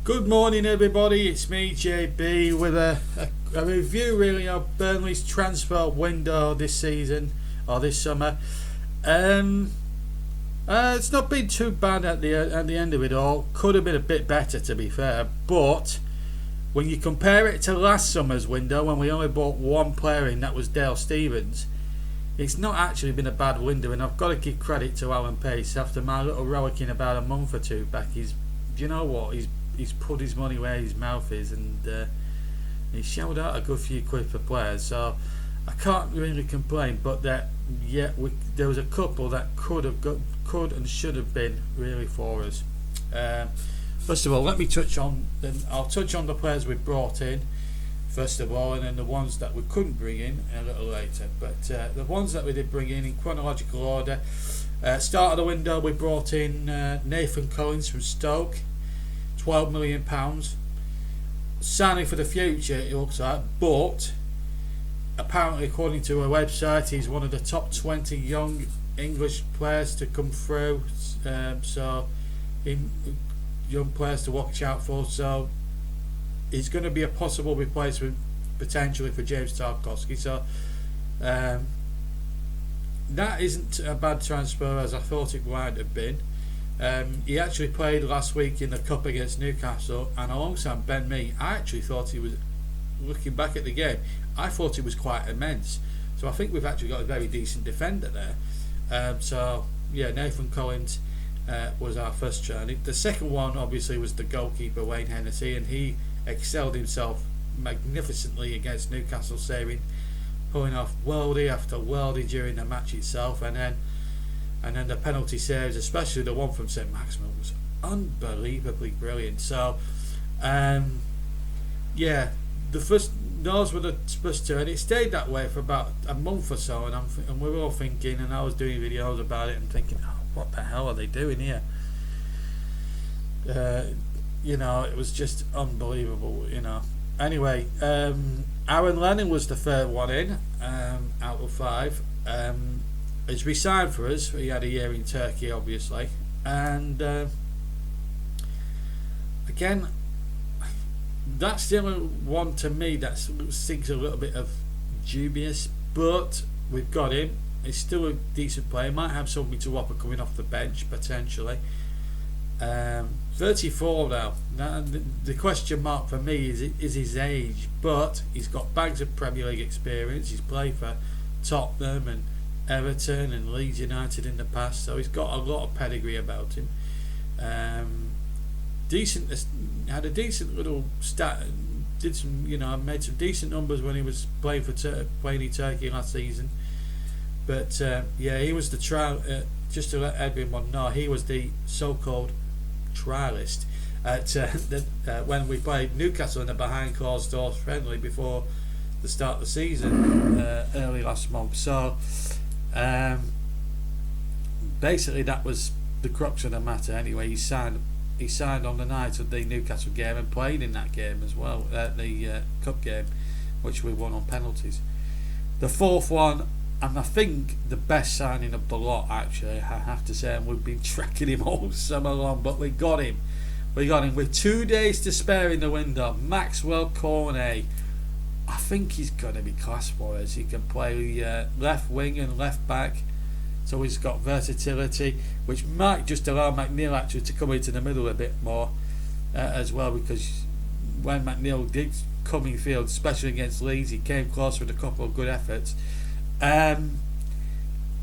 Good morning, everybody. It's me, JB, with a review really of Burnley's transfer window this season or this summer. It's not been too bad at the end of it all. Could have been a bit better, to be fair, but when you compare it to last summer's window, when we only bought one player in, that was Dale Stephens, it's not actually been a bad window, and I've got to give credit to Alan Pace. After my little rollicking about a month or two back, he's put his money where his mouth is, and he shelled out a good few quid for players, so I can't really complain. But there was a couple that could and should have been really for us. First of all, I'll touch on the players we brought in first of all, and then the ones that we couldn't bring in a little later. But the ones that we did bring in chronological order. Start of the window, we brought in Nathan Collins from Stoke, £12 million. Signing for the future, it looks like, but apparently, according to a website, he's one of the top 20 young English players to come through. Young players to watch out for. So he's going to be a possible replacement potentially for James Tarkowski. So that isn't a bad transfer as I thought it might have been. He actually played last week in the Cup against Newcastle, and alongside Ben Mee, I actually thought he was, looking back at the game, I thought it was quite immense. So I think we've actually got a very decent defender there. Nathan Collins was our first journey. The second one obviously was the goalkeeper Wayne Hennessy, and he excelled himself magnificently against Newcastle, pulling off worldie after worldie during the match itself, and then the penalty saves, especially the one from St Maximin, was unbelievably brilliant. So those were the first two, and it stayed that way for about a month or so, and we were all thinking, and I was doing videos about it and thinking, what the hell are they doing here? It was just unbelievable. Anyway, Aaron Lennon was the third one in out of five. He's resigned for us. He had a year in Turkey, obviously, and again, that's the only one to me that seems a little bit of dubious. But we've got him. He's still a decent player. Might have something to offer coming off the bench potentially. 34 now. The question mark for me is his age, but he's got bags of Premier League experience. He's played for Tottenham and Everton and Leeds United in the past, so he's got a lot of pedigree about him. Had a decent little stat. Made some decent numbers when he was playing in Turkey last season. But he was the trial. Just to let everyone know, he was the so-called trialist at when we played Newcastle in a behind closed doors friendly before the start of the season early last month. So basically, that was the crux of the matter. Anyway, he signed on the night of the Newcastle game and played in that game as well, the cup game, which we won on penalties. The fourth one, and I think the best signing of the lot, actually, I have to say, and we've been tracking him all summer long, but we got him with 2 days to spare in the window. Maxwell Cornet. I think he's going to be class for us. He can play left wing and left back, so he's got versatility, which might just allow McNeil actually to come into the middle a bit more as well, because when McNeil did come in field, especially against Leeds, he came close with a couple of good efforts. I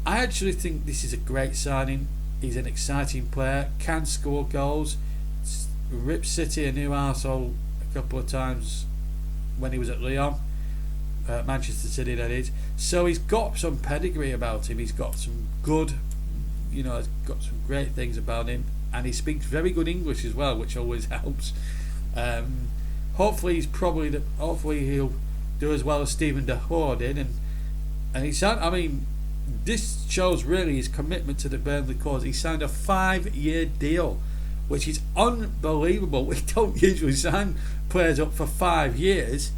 actually think this is a great signing. He's an exciting player, can score goals, ripped City a new arsehole a couple of times when he was at Lyon, Manchester City that is. So he's got some pedigree about him. He's got some good, he's got some great things about him, and he speaks very good English as well, which always helps. Hopefully he'll do as well as Stephen De Hoor did, and he signed. This shows really his commitment to the Burnley cause. He signed a 5-year deal, which is unbelievable. We don't usually sign players up for 5 years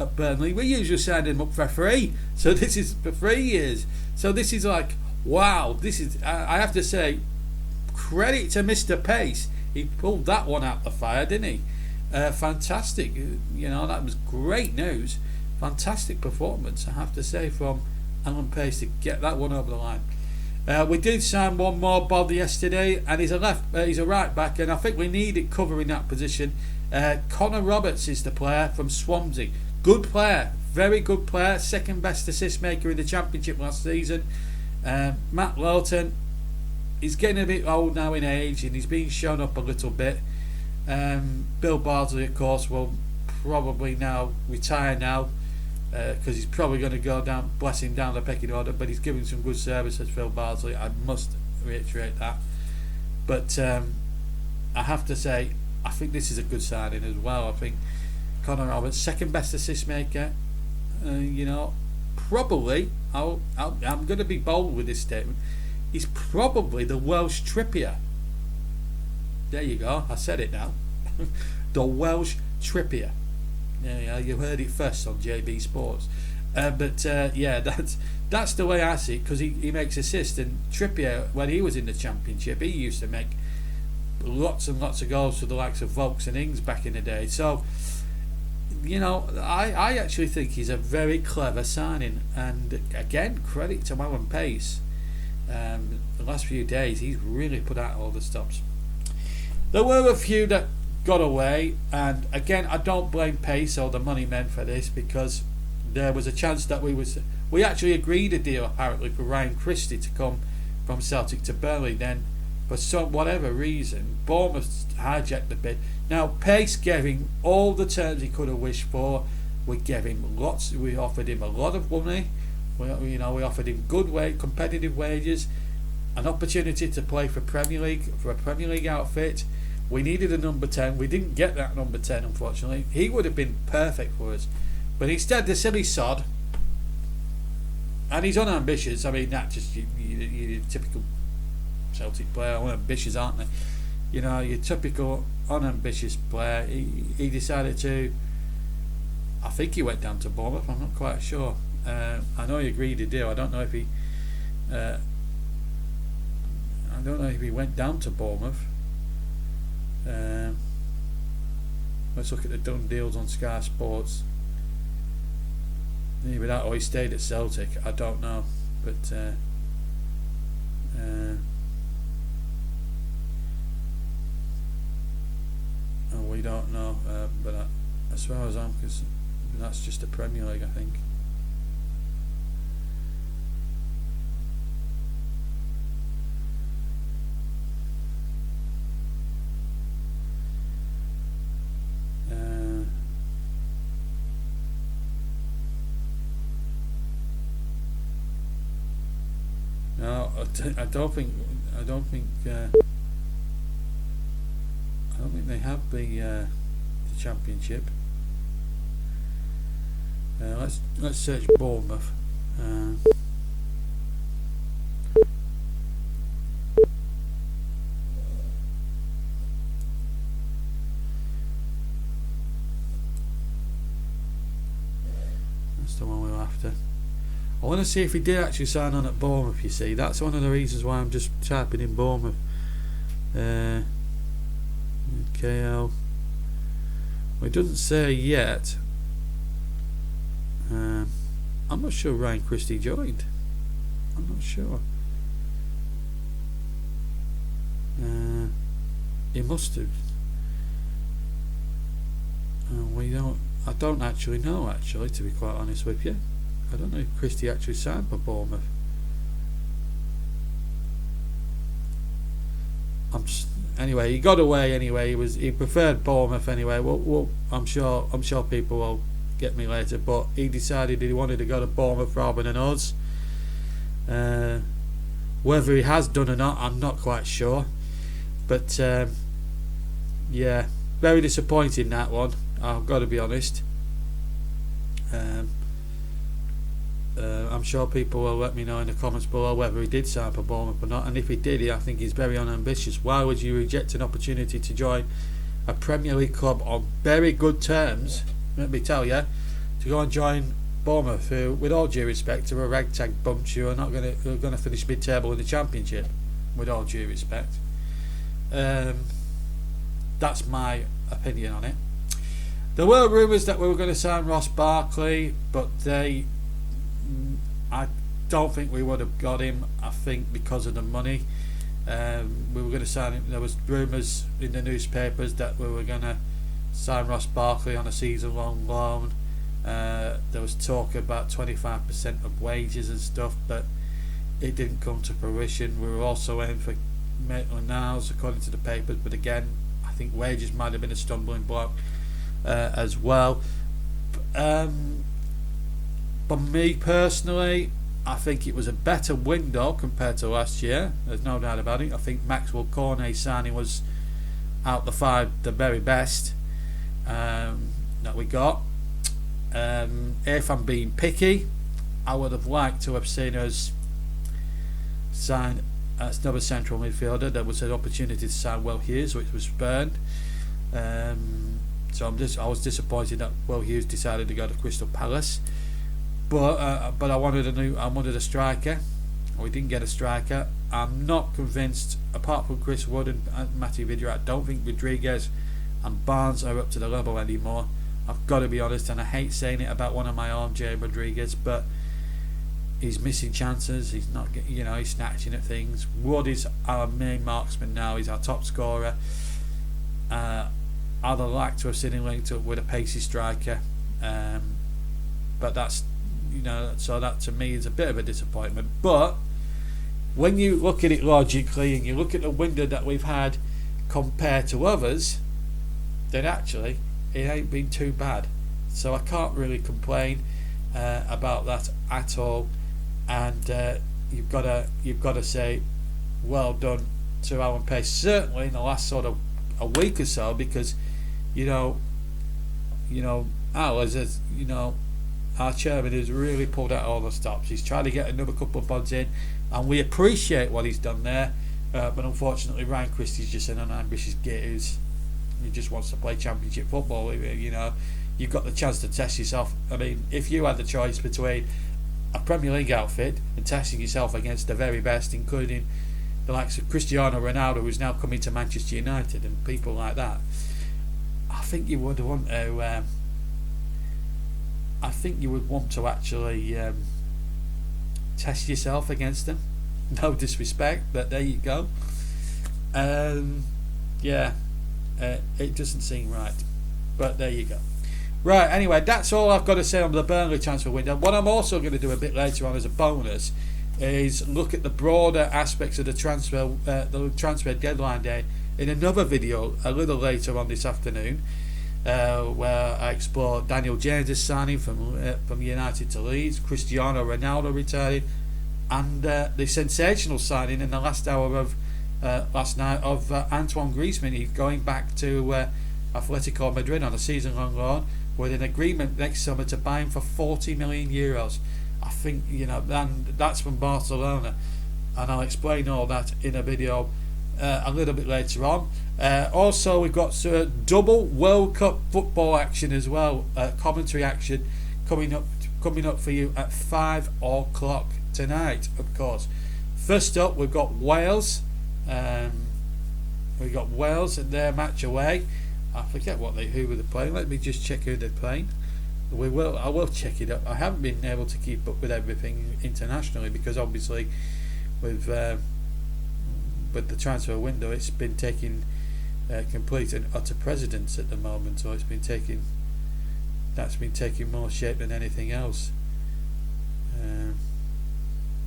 at Burnley. We usually sign them up for 3. So this is for 3 years. So this is like, wow. This is, I have to say, credit to Mr. Pace. He pulled that one out the fire, didn't he? Fantastic. That was great news. Fantastic performance, I have to say, from Alan Pace to get that one over the line. We did sign one more Bob yesterday, and he's a right back, and I think we needed cover in that position. Connor Roberts is the player from Swansea. Good player, very good player, second best assist maker in the Championship last season. Matt Lowton, he's getting a bit old now in age, and he's been shown up a little bit. Bill Bardsley, of course, will probably now retire now, because he's probably going to go down, bless him, down the pecking order, but he's giving some good service as Phil Bardsley, I must reiterate that. But I have to say, I think this is a good signing as well. I think Connor Roberts, second best assist maker, probably, I'm going to be bold with this statement, he's probably the Welsh Trippier. There you go, I said it now. The Welsh Trippier. Yeah, you heard it first on JB Sports. That's the way I see it, because he makes assists, and Trippier, when he was in the Championship, he used to make lots and lots of goals for the likes of Volks and Ings back in the day. So, I actually think he's a very clever signing, and again, credit to Alan Pace. The last few days, he's really put out all the stops. There were a few that got away, and again, I don't blame Pace or the money men for this, because there was a chance that we actually agreed a deal apparently for Ryan Christie to come from Celtic to Burnley. Then, for whatever reason, Bournemouth hijacked the bid. Now, Pace gave him all the terms he could have wished for. We gave him lots. We offered him a lot of money. We offered him good competitive wages, an opportunity to play for a Premier League outfit. We needed a number 10. We didn't get that number 10, unfortunately. He would have been perfect for us. But instead, the silly sod, and he's unambitious. I mean, that's just your typical Celtic player. Unambitious, aren't they? Your typical unambitious player. He decided to, I think he went down to Bournemouth. I'm not quite sure. I know he agreed a deal. I don't know if he went down to Bournemouth. Let's look at the done deals on Sky Sports. Maybe that, or he stayed at Celtic, I don't know, but we don't know, but as far as I'm concerned, that's just the Premier League, I think. No, I don't think they have the Championship. Let's search Bournemouth. That's the one we're after. I want to see if he did actually sign on at Bournemouth, you see. That's one of the reasons why I'm just typing in Bournemouth. KL. Well, it doesn't say yet. I'm not sure Ryan Christie joined. I'm not sure. He must have. I don't actually know, actually, to be quite honest with you. I don't know if Christie actually signed for Bournemouth. Anyway, he got away. Anyway, he preferred Bournemouth. Anyway, I'm sure people will get me later, but he decided he wanted to go to Bournemouth rather than us. Whether he has done or not, I'm not quite sure. But yeah, very disappointing, that one. I've got to be honest. I'm sure people will let me know in the comments below whether he did sign for Bournemouth or not, and if he did, I think he's very unambitious. Why would you reject an opportunity to join a Premier League club on very good terms? Let me tell you, to go and join Bournemouth, who, with all due respect, are a ragtag bunch who are not going to finish mid-table in the Championship. With all due respect, that's my opinion on it. There were rumours that we were going to sign Ross Barkley, but I don't think we would have got him. I think because of the money, we were going to sign him. There was rumours in the newspapers that we were going to sign Ross Barkley on a season-long loan. There was talk about 25% of wages and stuff, but it didn't come to fruition. We were also aiming for Maitland-Niles, according to the papers, but again, I think wages might have been a stumbling block as well. But me personally, I think it was a better window compared to last year. There's no doubt about it. I think Maxwell Cornet signing was out the five the very best that we got. If I'm being picky, I would have liked to have seen us sign another central midfielder. There was an opportunity to sign Will Hughes, which was spurned. So I was disappointed that Will Hughes decided to go to Crystal Palace. But I wanted a striker. We didn't get a striker. I'm not convinced, apart from Chris Wood and Matty Vidra, I don't think Rodriguez and Barnes are up to the level anymore. I've got to be honest, and I hate saying it about one of my own, Jay Rodriguez, but he's missing chances. He's not, he's snatching at things. Wood is our main marksman now. He's our top scorer. I'd have liked to have seen him linked up with a pacey striker, but that's, so that to me is a bit of a disappointment. But when you look at it logically and you look at the window that we've had compared to others, then actually it ain't been too bad. So I can't really complain about that at all. And you've got to say well done to Alan Pace, certainly in the last sort of a week or so, because Al, as our chairman has really pulled out all the stops. He's trying to get another couple of pods in, and we appreciate what he's done there. But unfortunately, Ryan Christie's just an unambitious git who's he just wants to play championship football. You've got the chance to test yourself. I mean, if you had the choice between a Premier League outfit and testing yourself against the very best, including the likes of Cristiano Ronaldo, who's now coming to Manchester United, and people like that, I think you would want to. I think you would want to actually test yourself against them. No disrespect, but there you go. It doesn't seem right, but there you go. Right, anyway, that's all I've got to say on the Burnley transfer window. What I'm also going to do a bit later on as a bonus is look at the broader aspects of the transfer deadline day in another video a little later on this afternoon, where I explore Daniel James' signing from United to Leeds, Cristiano Ronaldo returning, and the sensational signing in the last hour of last night of Antoine Griezmann. He's going back to Atletico Madrid on a season-long loan with an agreement next summer to buy him for €40 million. I think, and that's from Barcelona, and I'll explain all that in a video a little bit later on. Also, we've got double World Cup football action as well, commentary action coming up for you at 5 o'clock tonight, of course. First up, we've got Wales. We've got Wales and their match away. I forget who were they playing. Let me just check who they're playing. I will check it up. I haven't been able to keep up with everything internationally because obviously with the transfer window, it's been taking complete and utter precedence at the moment. So that's been taking more shape than anything else.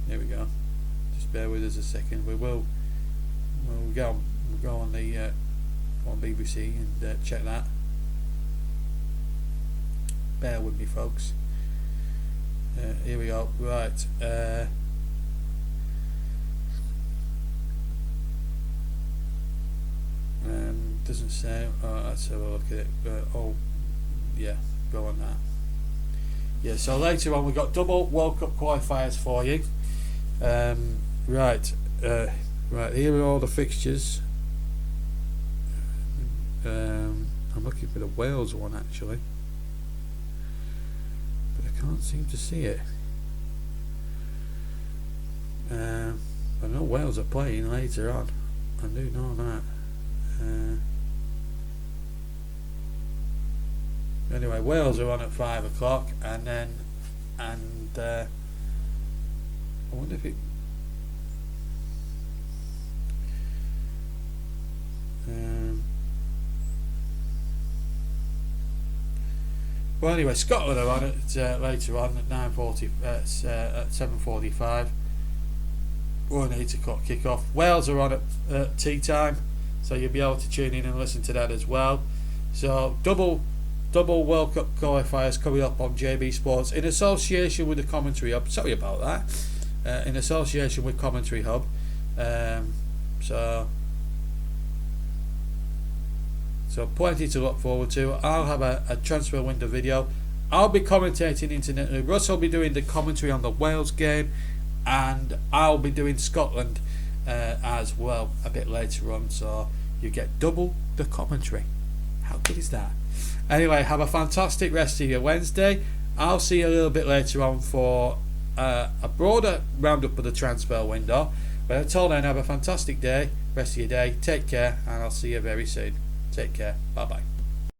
There we go. Just bear with us a second. We'll go on the on BBC and check that. Bear with me, folks. Here we go. Right. Doesn't say. Let's have a look at it. Go on that. Yeah. So later on, we've got double World Cup qualifiers for you. Right. Here are all the fixtures. I'm looking for the Wales one actually, but I can't seem to see it. I know Wales are playing later on. I do know that. Anyway, Wales are on at 5 o'clock, and I wonder if it. Well, anyway, Scotland are on at later on at 9:40, at 7:45. 8 o'clock kick-off. Wales are on at tea time, so you'll be able to tune in and listen to that as well. So double World Cup qualifiers coming up on JB Sports in association with the Commentary Hub. Sorry about that. In association with Commentary Hub. So plenty to look forward to. I'll have a transfer window video. I'll be commentating intermittently. Russ will be doing the commentary on the Wales game, and I'll be doing Scotland as well a bit later on. So you get double the commentary. How good is that? Anyway, have a fantastic rest of your Wednesday. I'll see you a little bit later on for a broader roundup of the transfer window. But until then, have a fantastic day, rest of your day. Take care, and I'll see you very soon. Take care. Bye bye.